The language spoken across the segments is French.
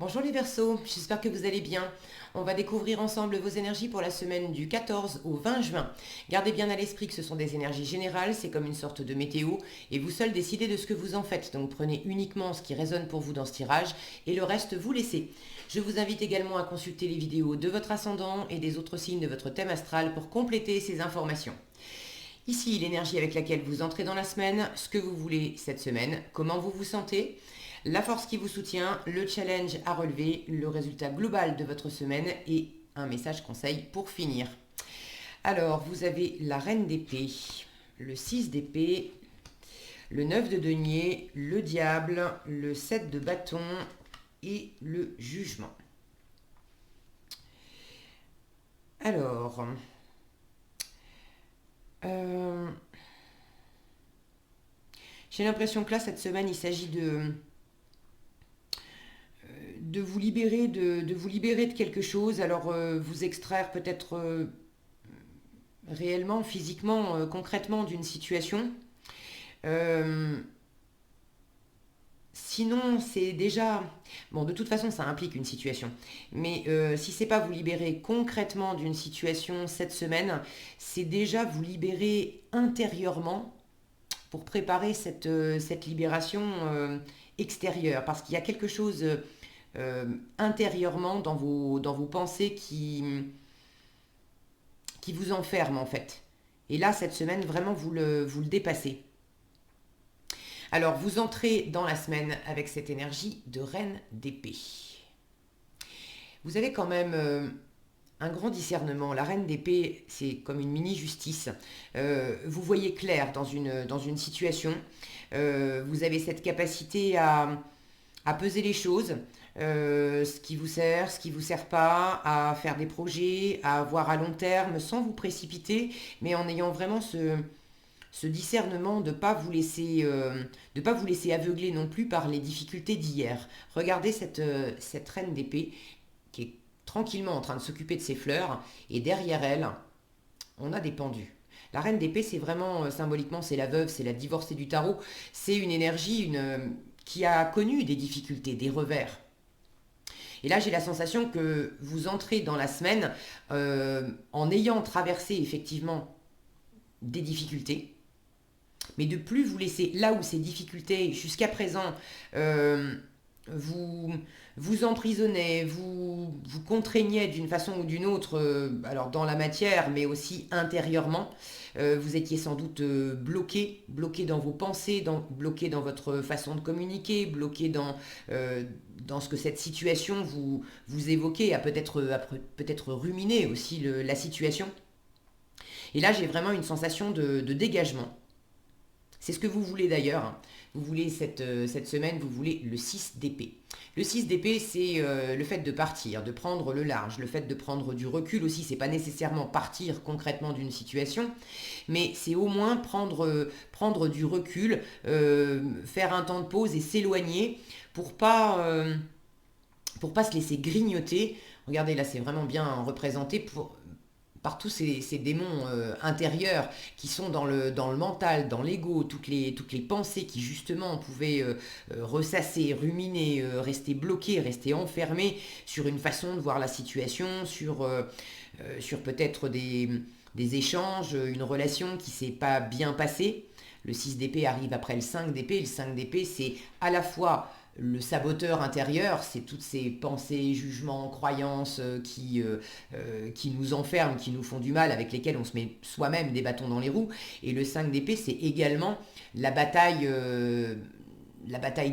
Bonjour les Verseaux, j'espère que vous allez bien. On va découvrir ensemble vos énergies pour la semaine du 14 au 20 juin. Gardez bien à l'esprit que ce sont des énergies générales, c'est comme une sorte de météo, et vous seuls décidez de ce que vous en faites. Donc prenez uniquement ce qui résonne pour vous dans ce tirage, et le reste vous laissez. Je vous invite également à consulter les vidéos de votre ascendant et des autres signes de votre thème astral pour compléter ces informations. Ici, l'énergie avec laquelle vous entrez dans la semaine, ce que vous voulez cette semaine, comment vous vous sentez, la force qui vous soutient, le challenge à relever, le résultat global de votre semaine et un message conseil pour finir. Alors, vous avez la reine d'épée, le 6 d'épée, le 9 de denier, le diable, le 7 de bâton et le jugement. Alors, j'ai l'impression que là, cette semaine, il s'agit de vous libérer de vous libérer de quelque chose. Alors, vous extraire peut-être réellement, physiquement, concrètement d'une situation. Euh, Sinon, c'est déjà... Bon, de toute façon, ça implique une situation. Mais si c'est pas vous libérer concrètement d'une situation cette semaine, c'est déjà vous libérer intérieurement pour préparer cette libération extérieure. Parce qu'il y a quelque chose intérieurement dans vos pensées qui vous enferme en fait. Et là, cette semaine, vraiment, vous le dépassez. Alors, vous entrez dans la semaine avec cette énergie de reine d'épée. Vous avez quand même un grand discernement. La reine d'épée, c'est comme une mini-justice. Vous voyez clair dans une situation. Vous avez cette capacité à peser les choses, ce qui vous sert, ce qui ne vous sert pas, à faire des projets, à voir à long terme sans vous précipiter, mais en ayant vraiment ce discernement de ne pas vous laisser, pas vous laisser aveugler non plus par les difficultés d'hier. Regardez cette reine d'épée qui est tranquillement en train de s'occuper de ses fleurs, et derrière elle, on a des pendus. La reine d'épée, c'est vraiment, symboliquement, c'est la veuve, c'est la divorcée du tarot. C'est une énergie qui a connu des difficultés, des revers. Et là, j'ai la sensation que vous entrez dans la semaine en ayant traversé effectivement des difficultés, mais de plus vous laisser là où ces difficultés jusqu'à présent euh, vous vous emprisonnaient, vous contraignaient d'une façon ou d'une autre, alors dans la matière, mais aussi intérieurement. Vous étiez sans doute bloqué, bloqué dans vos pensées, bloqué dans votre façon de communiquer, bloqué dans ce que cette situation vous évoquait, à peut-être ruminer aussi la situation. Et là, j'ai vraiment une sensation de dégagement. C'est ce que vous voulez d'ailleurs. Vous voulez cette semaine, vous voulez le 6 d'épée. Le 6 d'épée, c'est le fait de partir, de prendre le large, le fait de prendre du recul aussi. C'est pas nécessairement partir concrètement d'une situation, mais c'est au moins prendre du recul, faire un temps de pause et s'éloigner pour pas se laisser grignoter. Regardez, là, c'est vraiment bien représenté par tous ces démons intérieurs qui sont dans le mental, dans l'ego, toutes les pensées qui justement pouvaient ressasser, ruminer, rester bloquées, rester enfermées sur une façon de voir la situation, sur peut-être des échanges, une relation qui s'est pas bien passée. Le 6 d'épée arrive après le 5 d'épée. Le 5 d'épée, c'est à la fois le saboteur intérieur, c'est toutes ces pensées, jugements, croyances qui nous enferment, qui nous font du mal, avec lesquelles on se met soi-même des bâtons dans les roues. Et le 5 d'épée, c'est également la bataille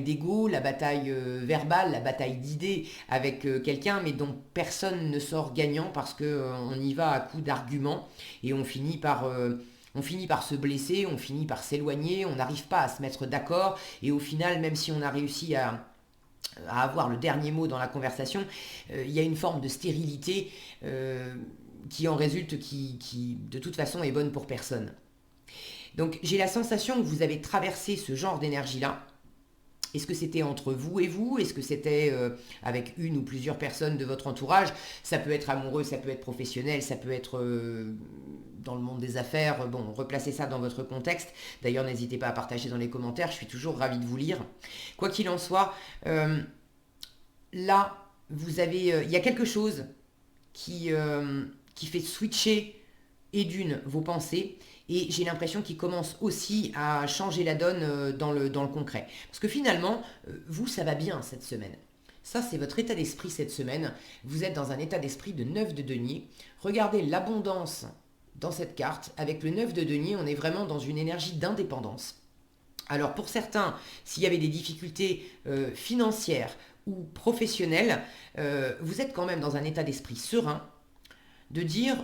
d'ego, la bataille verbale, la bataille d'idées avec quelqu'un, mais dont personne ne sort gagnant parce qu'on y va à coups d'arguments et on finit par se blesser, on finit par s'éloigner, on n'arrive pas à se mettre d'accord, et au final, même si on a réussi à avoir le dernier mot dans la conversation, il y a une forme de stérilité qui en résulte, qui de toute façon est bonne pour personne. Donc j'ai la sensation que vous avez traversé ce genre d'énergie-là. Est-ce que c'était entre vous et vous? Est-ce que c'était avec une ou plusieurs personnes de votre entourage? Ça peut être amoureux, ça peut être professionnel, ça peut être dans le monde des affaires. Bon, replacez ça dans votre contexte. D'ailleurs, n'hésitez pas à partager dans les commentaires. Je suis toujours ravie de vous lire. Quoi qu'il en soit, là, il y a quelque chose qui fait switcher et d'une vos pensées, et j'ai l'impression qu'il commence aussi à changer la donne dans le concret. Parce que finalement, vous, ça va bien cette semaine. Ça, c'est votre état d'esprit cette semaine. Vous êtes dans un état d'esprit de 9 de denier. Regardez l'abondance dans cette carte. Avec le 9 de denier, on est vraiment dans une énergie d'indépendance. Alors pour certains, s'il y avait des difficultés financières ou professionnelles, vous êtes quand même dans un état d'esprit serein, de dire,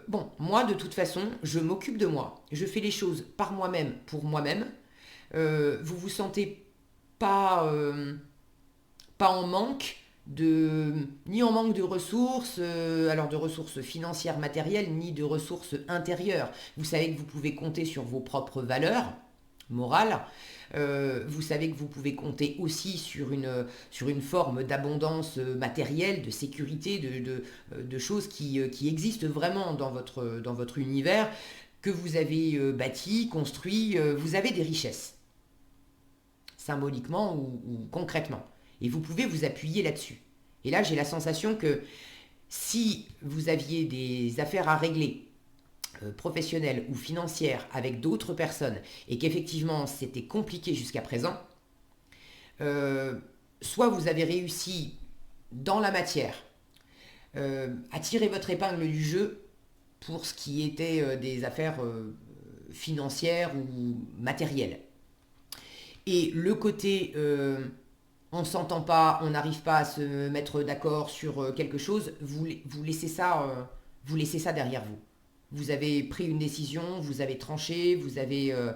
bon, moi de toute façon, je m'occupe de moi, je fais les choses par moi-même, pour moi-même. Vous vous sentez pas, pas en manque ni en manque de ressources, alors de ressources financières, matérielles, ni de ressources intérieures. Vous savez que vous pouvez compter sur vos propres valeurs morales. Vous savez que vous pouvez compter aussi sur une forme d'abondance matérielle, de sécurité, de choses qui existent vraiment dans votre univers, que vous avez bâti, construit. Vous avez des richesses, symboliquement ou concrètement. Et vous pouvez vous appuyer là-dessus. Et là, j'ai la sensation que si vous aviez des affaires à régler, professionnelles ou financières, avec d'autres personnes, et qu'effectivement c'était compliqué jusqu'à présent, soit vous avez réussi dans la matière à tirer votre épingle du jeu pour ce qui était des affaires financières ou matérielles. Et le côté on ne s'entend pas, on n'arrive pas à se mettre d'accord sur quelque chose, vous laissez ça derrière vous. Vous avez pris une décision, vous avez tranché, vous avez, euh,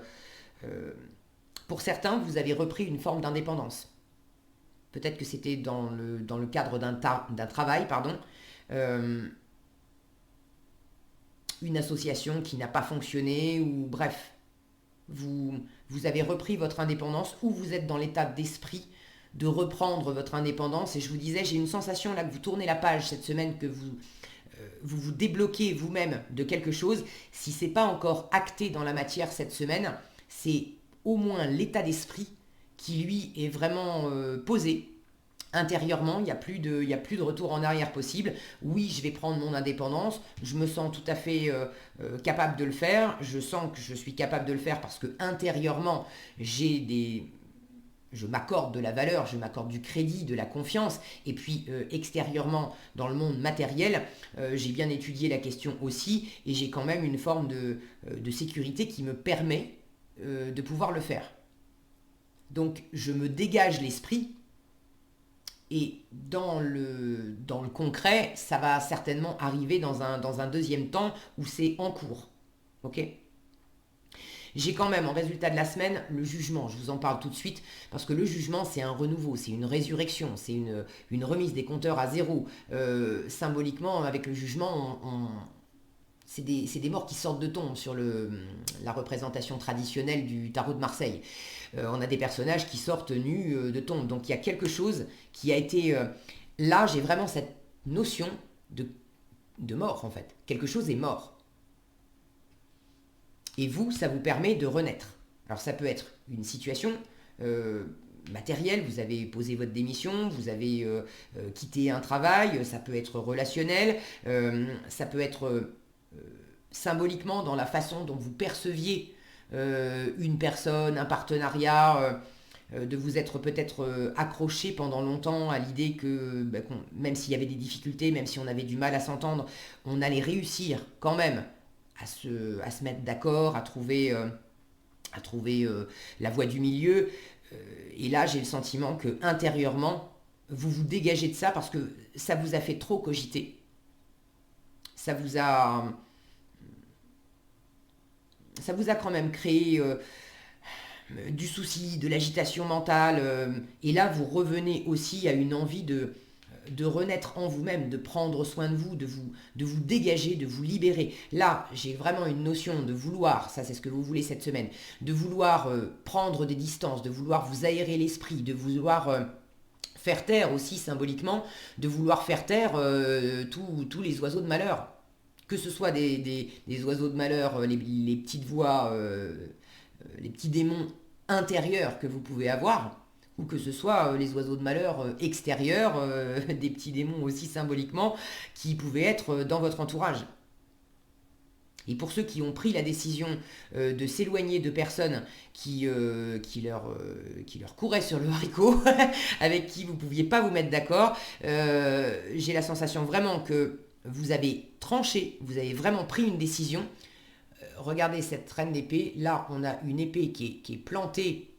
pour certains, vous avez repris une forme d'indépendance. Peut-être que c'était dans le cadre d'un travail, pardon, euh, une association qui n'a pas fonctionné, ou bref, vous avez repris votre indépendance, ou vous êtes dans l'état d'esprit de reprendre votre indépendance. Et je vous disais, j'ai une sensation là que vous tournez la page cette semaine, que vous débloquez vous-même de quelque chose. Si c'est pas encore acté dans la matière cette semaine, c'est au moins l'état d'esprit qui lui est vraiment posé. Intérieurement, il y a plus de retour en arrière possible. Oui, je vais prendre mon indépendance. Je me sens tout à fait capable de le faire. Je sens que je suis capable de le faire parce que intérieurement, je m'accorde de la valeur, je m'accorde du crédit, de la confiance. Et puis extérieurement, dans le monde matériel, j'ai bien étudié la question aussi, et j'ai quand même une forme de sécurité qui me permet de pouvoir le faire. Donc je me dégage l'esprit, et dans le concret, ça va certainement arriver dans un deuxième temps où c'est en cours. Ok? J'ai quand même en résultat de la semaine le jugement. Je vous en parle tout de suite parce que le jugement, c'est un renouveau, c'est une résurrection, c'est une remise des compteurs à zéro. Symboliquement, avec le jugement, c'est des morts qui sortent de tombe sur la représentation traditionnelle du tarot de Marseille. On a des personnages qui sortent nus de tombe. Donc il y a quelque chose qui a été... là, j'ai vraiment cette notion de mort, en fait. Quelque chose est mort. Et vous, ça vous permet de renaître. Alors ça peut être une situation matérielle, vous avez posé votre démission, vous avez quitté un travail, ça peut être relationnel, ça peut être symboliquement dans la façon dont vous perceviez une personne, un partenariat, de vous être peut-être accroché pendant longtemps à l'idée que même s'il y avait des difficultés, même si on avait du mal à s'entendre, on allait réussir quand même à se mettre d'accord, à trouver la voie du milieu. Et là, j'ai le sentiment que intérieurement, vous vous dégagez de ça parce que ça vous a fait trop cogiter. Ça vous a, ça vous a quand même créé du souci, de l'agitation mentale. Et là, vous revenez aussi à une envie de renaître en vous-même, de prendre soin de vous dégager, de vous libérer. Là, j'ai vraiment une notion de vouloir, ça c'est ce que vous voulez cette semaine, de vouloir prendre des distances, de vouloir vous aérer l'esprit, de vouloir faire taire aussi symboliquement, de vouloir faire taire tous les oiseaux de malheur. Que ce soit des oiseaux de malheur, les petites voix, les petits démons intérieurs que vous pouvez avoir, ou que ce soit les oiseaux de malheur extérieurs, des petits démons aussi symboliquement, qui pouvaient être dans votre entourage. Et pour ceux qui ont pris la décision de s'éloigner de personnes qui leur couraient sur le haricot, avec qui vous ne pouviez pas vous mettre d'accord, j'ai la sensation vraiment que vous avez tranché, vous avez vraiment pris une décision. Regardez cette reine d'épée, là on a une épée qui est plantée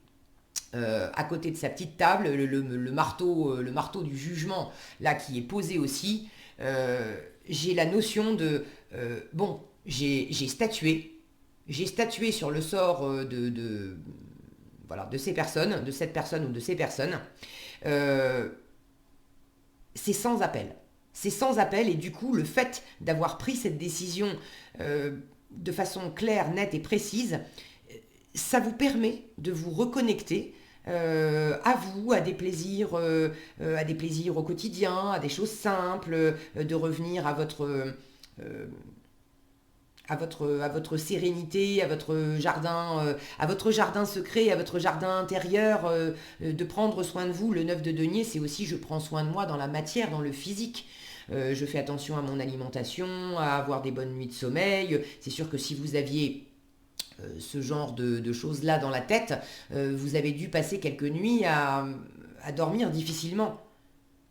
à côté de sa petite table, le marteau du jugement là qui est posé aussi. J'ai la notion de bon, j'ai statué, sur le sort voilà, de ces personnes, de cette personne ou de ces personnes. Euh, c'est sans appel. C'est sans appel et du coup le fait d'avoir pris cette décision de façon claire, nette et précise, ça vous permet de vous reconnecter à vous, à des plaisirs au quotidien, à des choses simples, de revenir euh, à votre sérénité, à votre jardin secret, à votre jardin intérieur, de prendre soin de vous. Le 9 de denier, c'est aussi je prends soin de moi dans la matière, dans le physique. Je fais attention à mon alimentation, à avoir des bonnes nuits de sommeil. C'est sûr que si vous aviez ce genre de choses-là dans la tête, vous avez dû passer quelques nuits à dormir difficilement.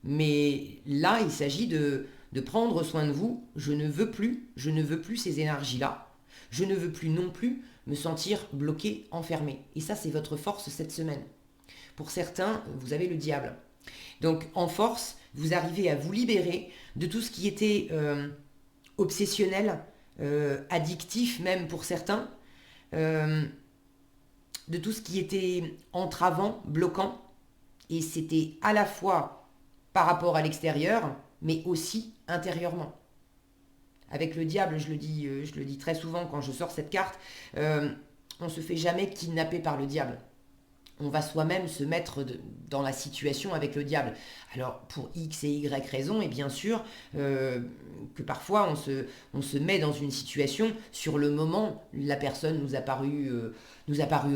Mais là, il s'agit de prendre soin de vous. Je ne veux plus ces énergies-là. Je ne veux plus non plus me sentir bloqué, enfermé. Et ça, c'est votre force cette semaine. Pour certains, vous avez le diable. Donc, en force, vous arrivez à vous libérer de tout ce qui était obsessionnel, addictif même pour certains, euh, de tout ce qui était entravant, bloquant. Et c'était à la fois par rapport à l'extérieur, mais aussi intérieurement. Avec le diable, je le dis très souvent quand je sors cette carte, on ne se fait jamais kidnapper par le diable. On va soi-même se mettre dans la situation avec le diable. Alors pour X et Y raisons, et bien sûr que parfois on se met dans une situation, sur le moment, la personne nous a paru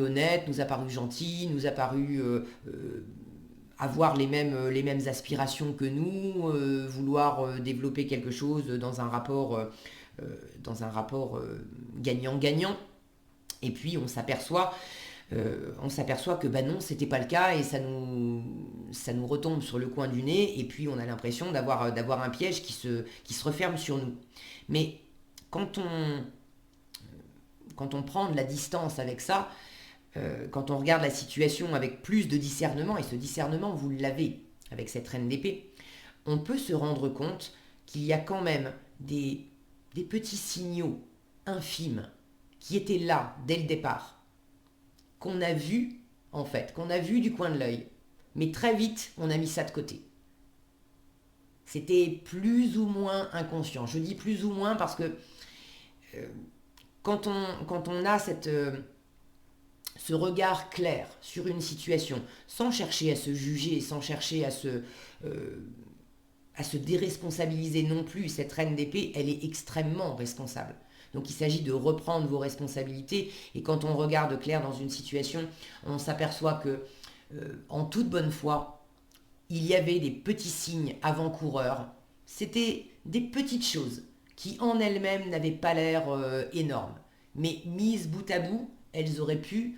honnête, nous a paru gentille, nous a paru avoir les mêmes aspirations que nous, vouloir développer quelque chose dans un rapport gagnant-gagnant. Et puis on s'aperçoit que bah non, c'était pas le cas et ça nous retombe sur le coin du nez et puis on a l'impression d'avoir un piège qui se referme sur nous. Mais quand quand on prend de la distance avec ça, quand on regarde la situation avec plus de discernement, et ce discernement vous l'avez avec cette reine d'épée, on peut se rendre compte qu'il y a quand même des petits signaux infimes qui étaient là dès le départ, qu'on a vu en fait, qu'on a vu du coin de l'œil. Mais très vite, on a mis ça de côté. C'était plus ou moins inconscient. Je dis plus ou moins parce que euh, quand on a ce regard clair sur une situation, sans chercher à se juger, sans chercher à se déresponsabiliser non plus, cette reine d'épée, elle est extrêmement responsable. Donc il s'agit de reprendre vos responsabilités et quand on regarde clair dans une situation, on s'aperçoit que en toute bonne foi, il y avait des petits signes avant-coureurs. C'était des petites choses qui en elles-mêmes n'avaient pas l'air énormes. Mais mises bout à bout, elles auraient pu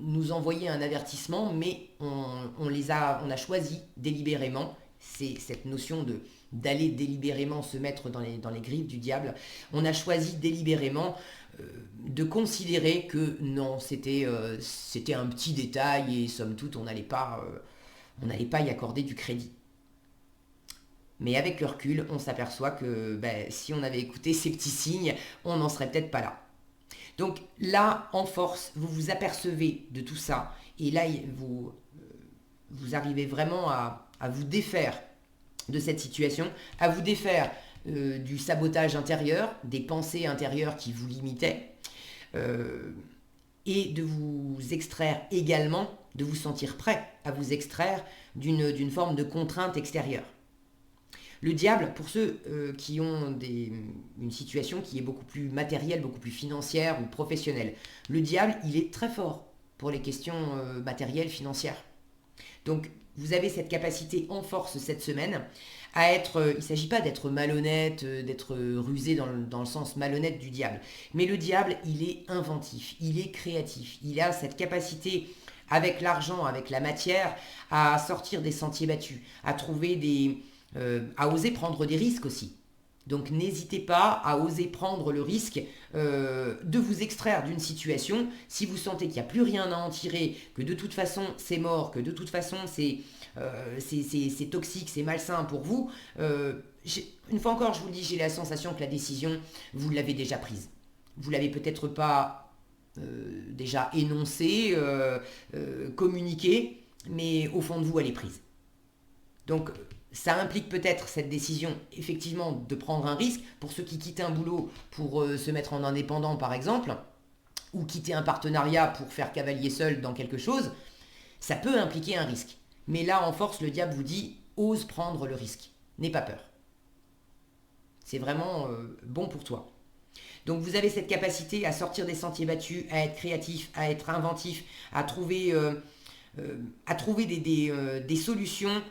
nous envoyer un avertissement, mais on a choisi délibérément. C'est cette notion d'aller délibérément se mettre dans les griffes du diable. On a choisi délibérément de considérer que non, c'était un petit détail et somme toute, on n'allait pas y accorder du crédit. Mais avec le recul, on s'aperçoit que ben, si on avait écouté ces petits signes, on n'en serait peut-être pas là. Donc là, en force, vous vous apercevez de tout ça. Et là, vous arrivez vraiment à vous défaire de cette situation, à vous défaire du sabotage intérieur, des pensées intérieures qui vous limitaient, euh, et de vous extraire également, de vous sentir prêt à vous extraire d'une forme de contrainte extérieure. Le diable, pour ceux qui ont une situation qui est beaucoup plus matérielle, beaucoup plus financière ou professionnelle, le diable, il est très fort pour les questions matérielles, financières. Donc, vous avez cette capacité en force cette semaine à être, il ne s'agit pas d'être malhonnête, d'être rusé dans le sens malhonnête du diable. Mais le diable, il est inventif, il est créatif. Il a cette capacité avec l'argent, avec la matière, à sortir des sentiers battus, à trouver à oser prendre des risques aussi. Donc n'hésitez pas à oser prendre le risque de vous extraire d'une situation. Si vous sentez qu'il n'y a plus rien à en tirer, que de toute façon c'est mort, que de toute façon c'est toxique, c'est malsain pour vous, une fois encore je vous le dis, j'ai la sensation que la décision, vous l'avez déjà prise. Vous l'avez peut-être pas déjà énoncée, communiquée, mais au fond de vous elle est prise. Donc ça implique peut-être cette décision, effectivement, de prendre un risque pour ceux qui quittent un boulot pour se mettre en indépendant, par exemple, ou quitter un partenariat pour faire cavalier seul dans quelque chose. Ça peut impliquer un risque. Mais là, en force, le diable vous dit, ose prendre le risque. N'aie pas peur. C'est vraiment bon pour toi. Donc vous avez cette capacité à sortir des sentiers battus, à être créatif, à être inventif, à trouver des solutions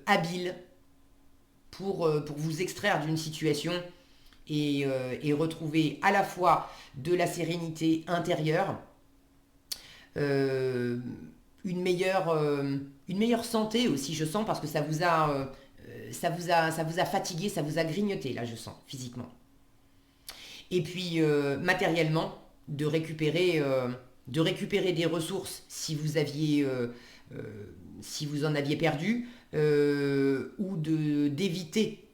habiles pour vous extraire d'une situation et retrouver à la fois de la sérénité intérieure, une meilleure santé aussi, je sens, parce que ça vous a fatigué, ça vous a grignoté, là, je sens, physiquement. Et puis, matériellement, de récupérer des ressources si vous en aviez perdu, ou d'éviter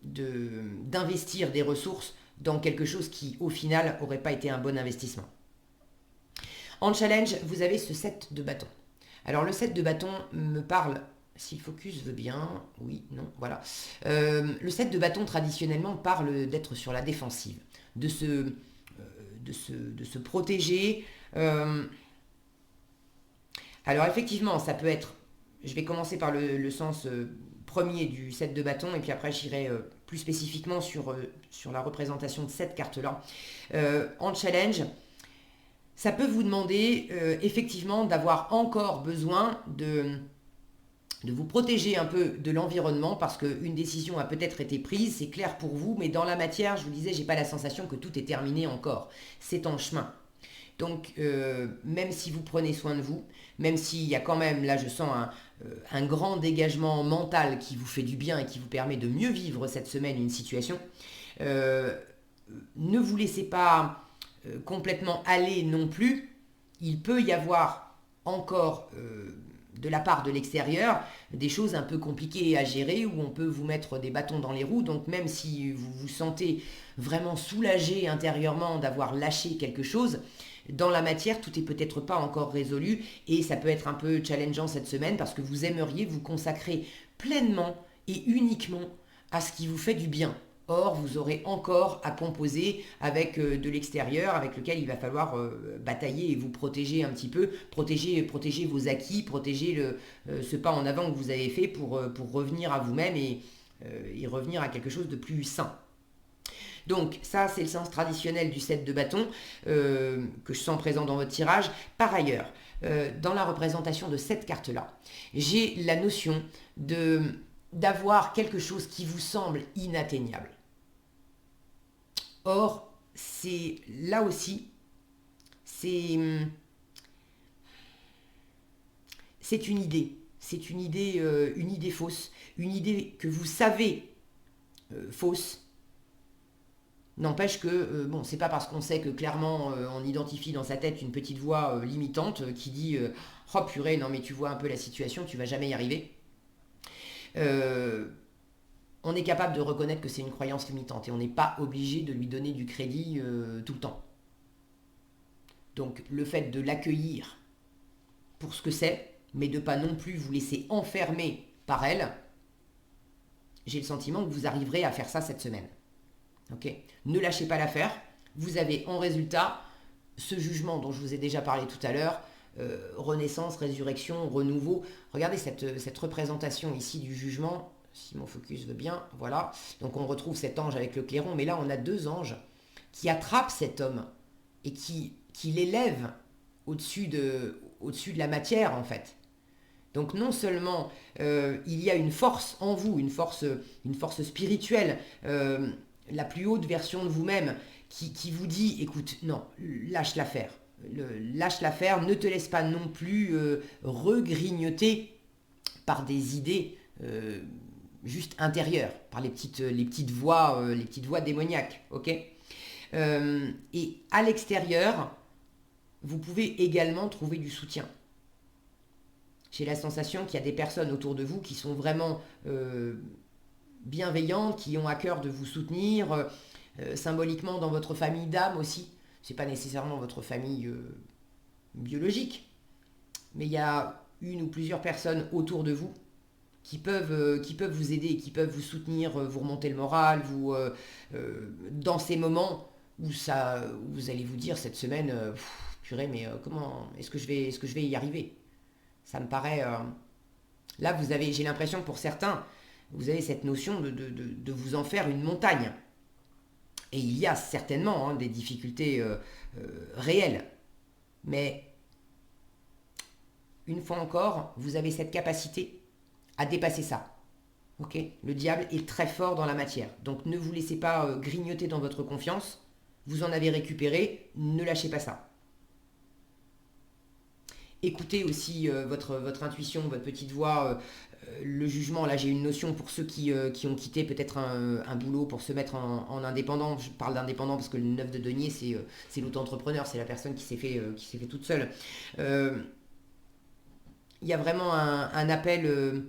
d'investir des ressources dans quelque chose qui, au final, n'aurait pas été un bon investissement. En challenge, vous avez ce set de bâtons. Alors, le set de bâtons me parle, si le focus veut bien, oui, non, voilà. Le set de bâtons, traditionnellement, parle d'être sur la défensive, de se protéger. Alors, effectivement, ça peut être, je vais commencer par le sens premier du set de bâtons, et puis après, j'irai plus spécifiquement sur la représentation de cette carte-là. En challenge, ça peut vous demander effectivement d'avoir encore besoin de vous protéger un peu de l'environnement parce qu'une décision a peut-être été prise, c'est clair pour vous, mais dans la matière, je vous disais, j'ai pas la sensation que tout est terminé encore. C'est en chemin. Donc, même si vous prenez soin de vous, même s'il y a quand même, là je sens un grand dégagement mental qui vous fait du bien et qui vous permet de mieux vivre cette semaine une situation, ne vous laissez pas complètement aller non plus. Il peut y avoir encore de la part de l'extérieur des choses un peu compliquées à gérer où on peut vous mettre des bâtons dans les roues. Donc même si vous vous sentez vraiment soulagé intérieurement d'avoir lâché quelque chose, dans la matière, tout n'est peut-être pas encore résolu et ça peut être un peu challengeant cette semaine parce que vous aimeriez vous consacrer pleinement et uniquement à ce qui vous fait du bien. Or, vous aurez encore à composer avec de l'extérieur, avec lequel il va falloir batailler et vous protéger un petit peu, protéger vos acquis, protéger ce pas en avant que vous avez fait pour revenir à vous-même et revenir à quelque chose de plus sain. Donc ça, c'est le sens traditionnel du set de bâtons que je sens présent dans votre tirage. Par ailleurs, dans la représentation de cette carte-là, j'ai la notion d'avoir quelque chose qui vous semble inatteignable. Or, c'est là aussi, c'est une idée. C'est une idée fausse, une idée que vous savez fausse. N'empêche que, bon, c'est pas parce qu'on sait que clairement on identifie dans sa tête une petite voix limitante qui dit oh purée, non mais tu vois un peu la situation, tu vas jamais y arriver. On est capable de reconnaître que c'est une croyance limitante et on n'est pas obligé de lui donner du crédit tout le temps. Donc le fait de l'accueillir pour ce que c'est, mais de ne pas non plus vous laisser enfermer par elle, j'ai le sentiment que vous arriverez à faire ça cette semaine. Okay. Ne lâchez pas l'affaire. Vous avez en résultat ce jugement dont je vous ai déjà parlé tout à l'heure, renaissance, résurrection, renouveau. Regardez cette représentation ici du jugement, si mon focus veut bien, voilà. Donc on retrouve cet ange avec le clairon, mais là on a deux anges qui attrapent cet homme et qui l'élèvent au-dessus de la matière en fait. Donc non seulement il y a une force en vous, une force spirituelle, la plus haute version de vous-même qui vous dit, écoute, non, lâche l'affaire. Lâche l'affaire, ne te laisse pas non plus regrignoter par des idées juste intérieures, par les petites voix démoniaques, ok. Et à l'extérieur, vous pouvez également trouver du soutien. J'ai la sensation qu'il y a des personnes autour de vous qui sont vraiment bienveillantes, qui ont à cœur de vous soutenir, symboliquement dans votre famille d'âme aussi. C'est pas nécessairement votre famille biologique, mais il y a une ou plusieurs personnes autour de vous qui peuvent vous aider, qui peuvent vous soutenir, vous remonter le moral, dans ces moments où vous allez vous dire cette semaine, purée, mais comment est-ce que je vais y arriver? Ça me paraît... là, j'ai l'impression que pour certains, vous avez cette notion de vous en faire une montagne. Et il y a certainement des difficultés réelles. Mais, une fois encore, vous avez cette capacité à dépasser ça. Ok ? Le diable est très fort dans la matière. Donc ne vous laissez pas grignoter dans votre confiance. Vous en avez récupéré, ne lâchez pas ça. Écoutez aussi votre intuition, votre petite voix, le jugement. Là, j'ai une notion pour ceux qui ont quitté peut-être un boulot pour se mettre en indépendant. Je parle d'indépendant parce que le 9 de denier, c'est l'auto-entrepreneur, c'est la personne qui s'est fait toute seule. Il y a vraiment un appel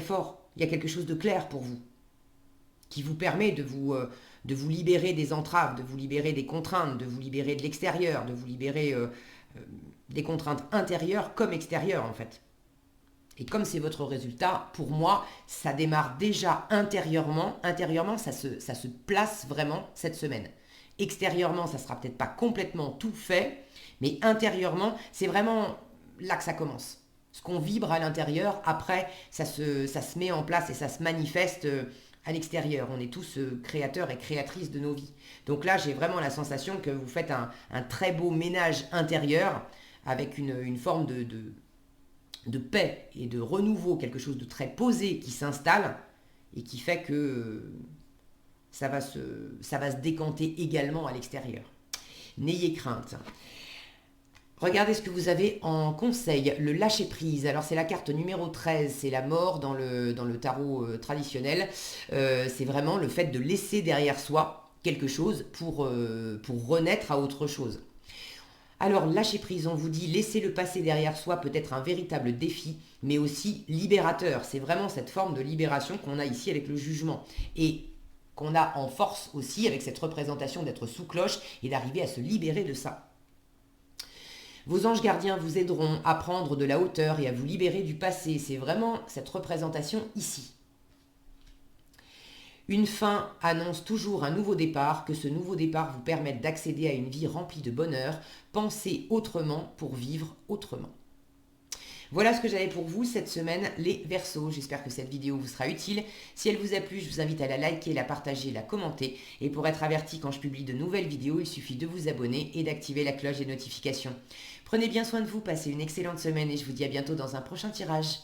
fort. Il y a quelque chose de clair pour vous qui vous permet de vous libérer des entraves, de vous libérer des contraintes, de vous libérer de l'extérieur, de vous libérer des contraintes intérieures comme extérieures en fait. Et comme c'est votre résultat, pour moi, ça démarre déjà intérieurement. Intérieurement, ça se place vraiment cette semaine. Extérieurement, ça sera peut-être pas complètement tout fait, mais intérieurement, c'est vraiment là que ça commence. Ce qu'on vibre à l'intérieur, après, ça se met en place et ça se manifeste à l'extérieur. On est tous créateurs et créatrices de nos vies. Donc là, j'ai vraiment la sensation que vous faites un très beau ménage intérieur avec une forme de paix et de renouveau, quelque chose de très posé qui s'installe et qui fait que ça va se décanter également à l'extérieur. N'ayez crainte. Regardez ce que vous avez en conseil, le lâcher-prise. Alors c'est la carte numéro 13, c'est la mort dans le tarot traditionnel. C'est vraiment le fait de laisser derrière soi quelque chose pour renaître à autre chose. Alors lâcher prise, on vous dit laisser le passé derrière soi peut être un véritable défi, mais aussi libérateur. C'est vraiment cette forme de libération qu'on a ici avec le jugement. Et qu'on a en force aussi avec cette représentation d'être sous cloche et d'arriver à se libérer de ça. Vos anges gardiens vous aideront à prendre de la hauteur et à vous libérer du passé. C'est vraiment cette représentation ici. Une fin annonce toujours un nouveau départ, que ce nouveau départ vous permette d'accéder à une vie remplie de bonheur. Pensez autrement pour vivre autrement. Voilà ce que j'avais pour vous cette semaine, les Verseaux. J'espère que cette vidéo vous sera utile. Si elle vous a plu, je vous invite à la liker, la partager, la commenter. Et pour être averti quand je publie de nouvelles vidéos, il suffit de vous abonner et d'activer la cloche des notifications. Prenez bien soin de vous, passez une excellente semaine et je vous dis à bientôt dans un prochain tirage.